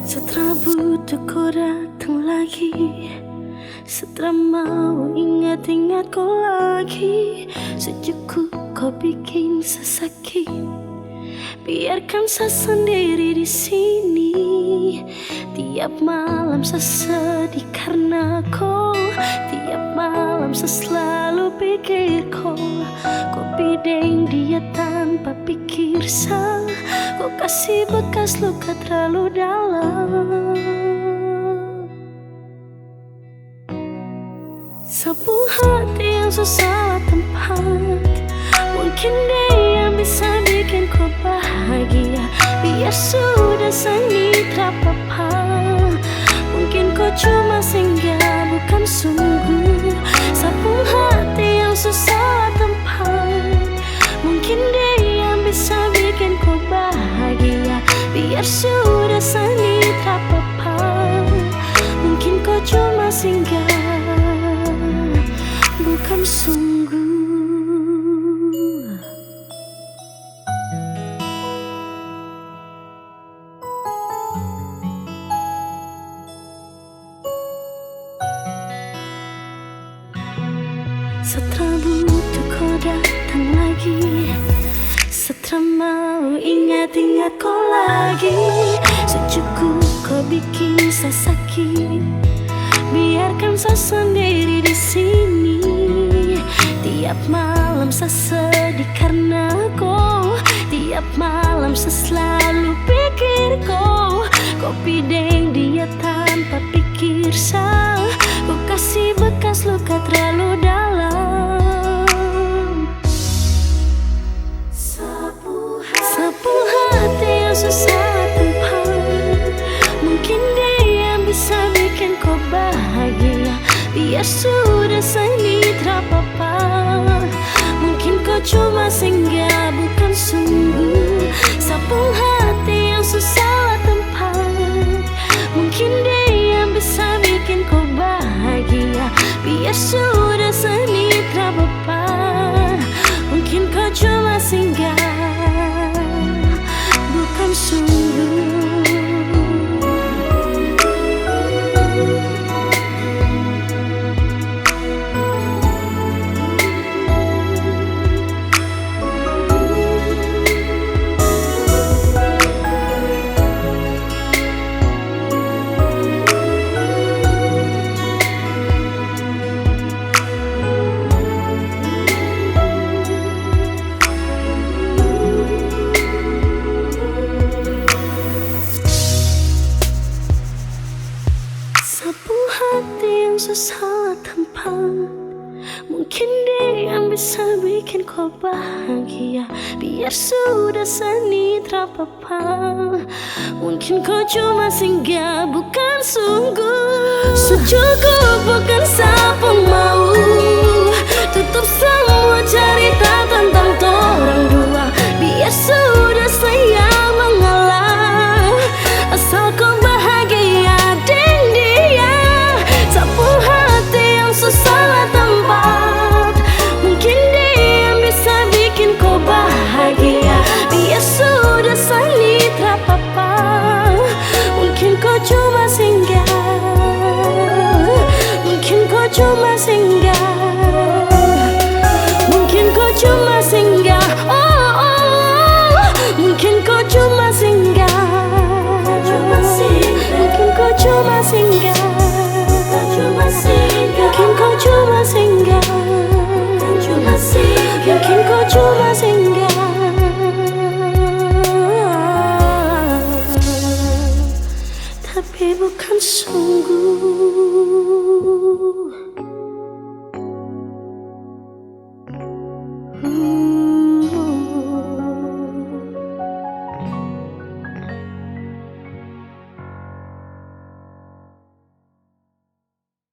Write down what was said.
Setelah butuh kau datang lagi, setelah mau ingat-ingat kau lagi, sejukku kau bikin sesakit. Biarkan saya sendiri di sini. Tiap malam saya sedih karena kau. Tiap malam saya selalu pikir kau. Kau bideng dia tanpa pikir sah. Kau kasih bekas luka terlalu dalam. Sapu hati yang susah tempat. Mungkin dia bisa bikin kau bahagia. Biar sudah seni tak apa-apa. Mungkin kau cuma singgah bukan sungguh. Sapu hati yang susah tempat. Mungkin dia bisa bikin kau bahagia. Biar sudah seni tak apa-apa. Mungkin kau cuma singgah bukan sungguh. Setelah butuh kau datang lagi, setelah mau ingat-ingat kau lagi, secukup kau bikin saya sakit. Biarkan saya sendiri di sini. Tiap malam saya sedih karena kau. Tiap malam saya selalu pikir kau. Kau bideng dia tanpa pikir sah. Kau kasih bekas luka terlalu dalam. Sapu hati yang susah tempat. Mungkin dia bisa bikin kau bahagia. Biar sudah seni tak apa-apa. Mungkin kau cuma singgah bukan sungguh. Sapu hati yang susah tempat. Mungkin dia bisa bikin kau bahagia. Biar sudah seni tak apa-apa. Mungkin kau cuma singgah bukan sungguh. Sapu hati yang susah tempat. Mungkin dia yang bisa bikin kau bahagia. Biar sudah seni tak apa-apa. Mungkin kau cuma singgah bukan sungguh. Secukup bukan siapa mau. Tutup semua cerita tentang orang dua. Biar sudah saya mengalah. Asal kau bahagia dengan dia. Sapu hati yang susah tempat. Mungkin dia bisa bikin kau bahagia. Biar sudah seni tak apa-apa. Mungkin kau cuma singgah. Mungkin kau cuma singgah. Mungkin kau cuma singgah. Oh, oh. Mungkin kau cuma singgah. Mungkin kau cuma singgah. Mungkin kau cuma singgah. Mungkin kau cuma singgah.